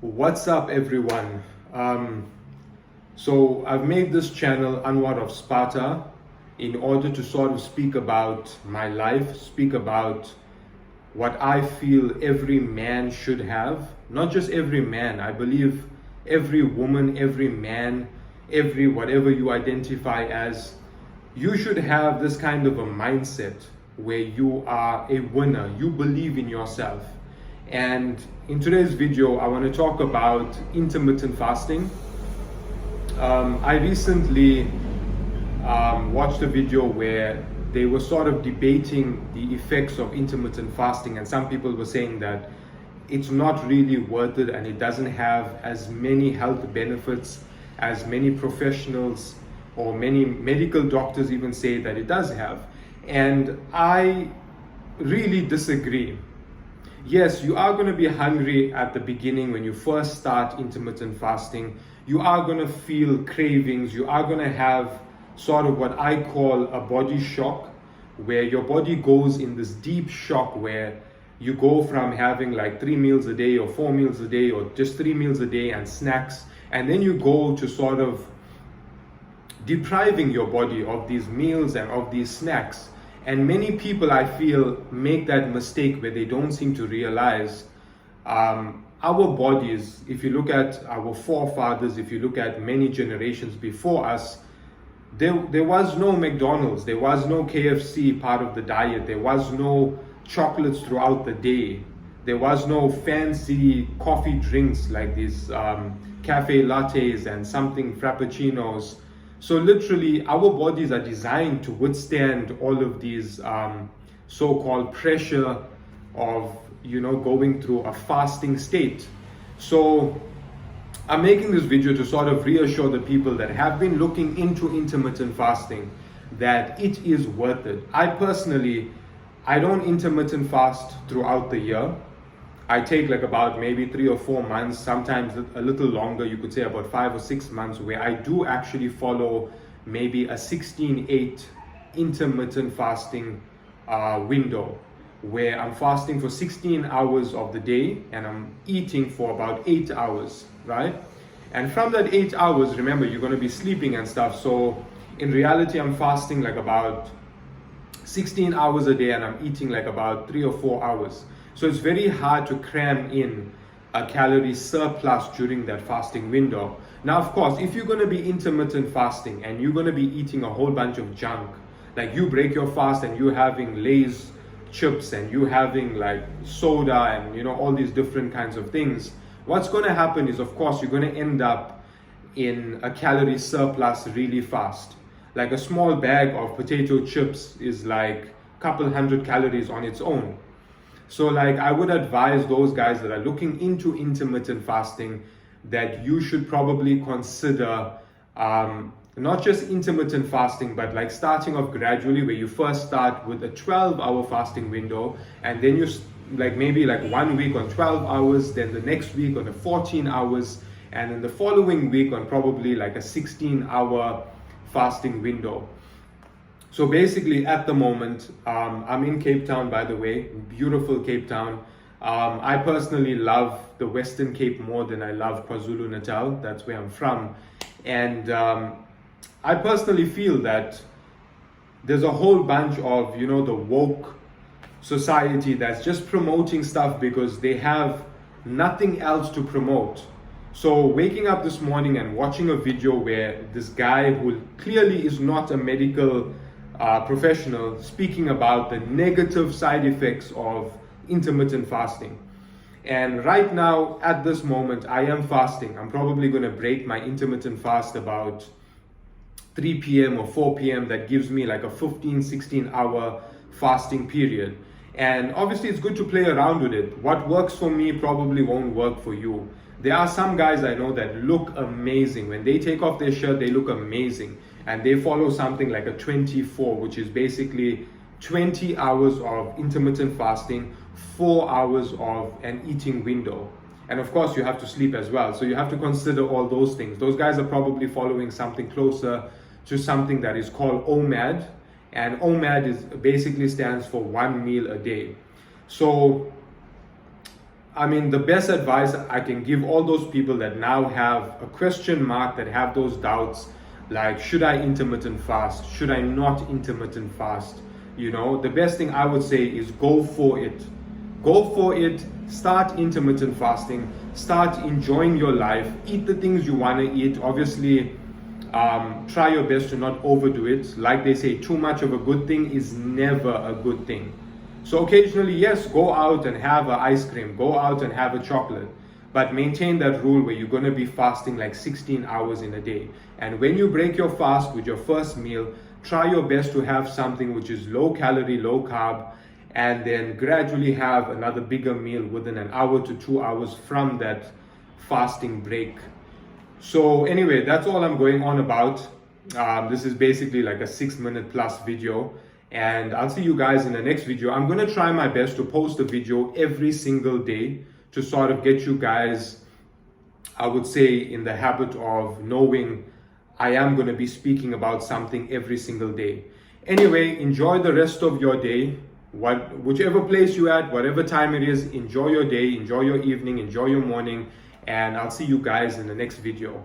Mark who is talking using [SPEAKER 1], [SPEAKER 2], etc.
[SPEAKER 1] What's up, everyone? So I've made this channel Anwar of Sparta in order to sort of speak about my life, speak about what I feel every man should have. Not just every man, I believe every woman, every man, every whatever you identify as, you should have this kind of a mindset where you are a winner, you believe in yourself. And in today's video, I want to talk about intermittent fasting. I recently watched a video where they were sort of debating the effects of intermittent fasting, and some people were saying that it's not really worth it and it doesn't have as many health benefits as many professionals or many medical doctors even say that it does have. And I really disagree. Yes, you are going to be hungry at the beginning when you first start intermittent fasting. You are going to feel cravings. You are going to have sort of what I call a body shock, where your body goes in this deep shock where you go from having like 3 meals a day or 4 meals a day or just 3 meals a day and snacks, and then you go to sort of depriving your body of these meals and of these snacks. And many people, I feel, make that mistake where they don't seem to realize our bodies, if you look at our forefathers, if you look at many generations before us, there was no McDonald's, there was no KFC part of the diet, there was no chocolates throughout the day, there was no fancy coffee drinks like these cafe lattes and something frappuccinos. So literally, our bodies are designed to withstand all of these so-called pressure of, going through a fasting state. So I'm making this video to sort of reassure the people that have been looking into intermittent fasting that it is worth it. I don't intermittent fast throughout the year. I take like about maybe 3 or 4 months, sometimes a little longer, you could say about 5 or 6 months, where I do actually follow maybe a 16-8 intermittent fasting window, where I'm fasting for 16 hours of the day and I'm eating for about 8 hours, right? And from that 8 hours, remember, you're going to be sleeping and stuff. So in reality, I'm fasting like about 16 hours a day and I'm eating like about 3 or 4 hours. So it's very hard to cram in a calorie surplus during that fasting window. Now, of course, if you're going to be intermittent fasting and you're going to be eating a whole bunch of junk, like you break your fast and you're having Lay's chips and you're having like soda and all these different kinds of things, what's going to happen is, of course, you're going to end up in a calorie surplus really fast. Like a small bag of potato chips is like a couple hundred calories on its own. So like I would advise those guys that are looking into intermittent fasting that you should probably consider not just intermittent fasting, but like starting off gradually, where you first start with a 12-hour fasting window, and then you like maybe like 1 week on 12 hours, then the next week on the 14 hours, and then the following week on probably like a 16-hour fasting window. So basically, at the moment, I'm in Cape Town, by the way, beautiful Cape Town. I personally love the Western Cape more than I love KwaZulu-Natal. That's where I'm from. And I personally feel that there's a whole bunch of, the woke society that's just promoting stuff because they have nothing else to promote. So waking up this morning and watching a video where this guy, who clearly is not a medical professional, speaking about the negative side effects of intermittent fasting. And right now, at this moment, I am fasting. I'm probably going to break my intermittent fast about 3 p.m. or 4 p.m. That gives me like a 15-16 hour fasting period. And obviously, it's good to play around with it. What works for me probably won't work for you. There are some guys I know that look amazing. When they take off their shirt, they look amazing. And they follow something like a 24, which is basically 20 hours of intermittent fasting, 4 hours of an eating window. And of course, you have to sleep as well. So you have to consider all those things. Those guys are probably following something closer to something that is called OMAD. And OMAD basically stands for 1 meal a day. So I mean, the best advice I can give all those people that now have a question mark, that have those doubts, like, should I intermittent fast? Should I not intermittent fast? You know, the best thing I would say is go for it. Go for it. Start intermittent fasting. Start enjoying your life. Eat the things you want to eat. Obviously, try your best to not overdo it. Like they say, too much of a good thing is never a good thing. So occasionally, yes, go out and have an ice cream, go out and have a chocolate, but maintain that rule where you're going to be fasting like 16 hours in a day. And when you break your fast with your first meal, try your best to have something which is low calorie, low carb, and then gradually have another bigger meal within an hour to 2 hours from that fasting break. So anyway, that's all I'm going on about. This is basically like a 6-minute plus video, and I'll see you guys in the next video. I'm going to try my best to post a video every single day to sort of get you guys, I would say, in the habit of knowing I am going to be speaking about something every single day. Anyway, enjoy the rest of your day. Whichever place you're at, whatever time it is, enjoy your day, enjoy your evening, enjoy your morning, and I'll see you guys in the next video.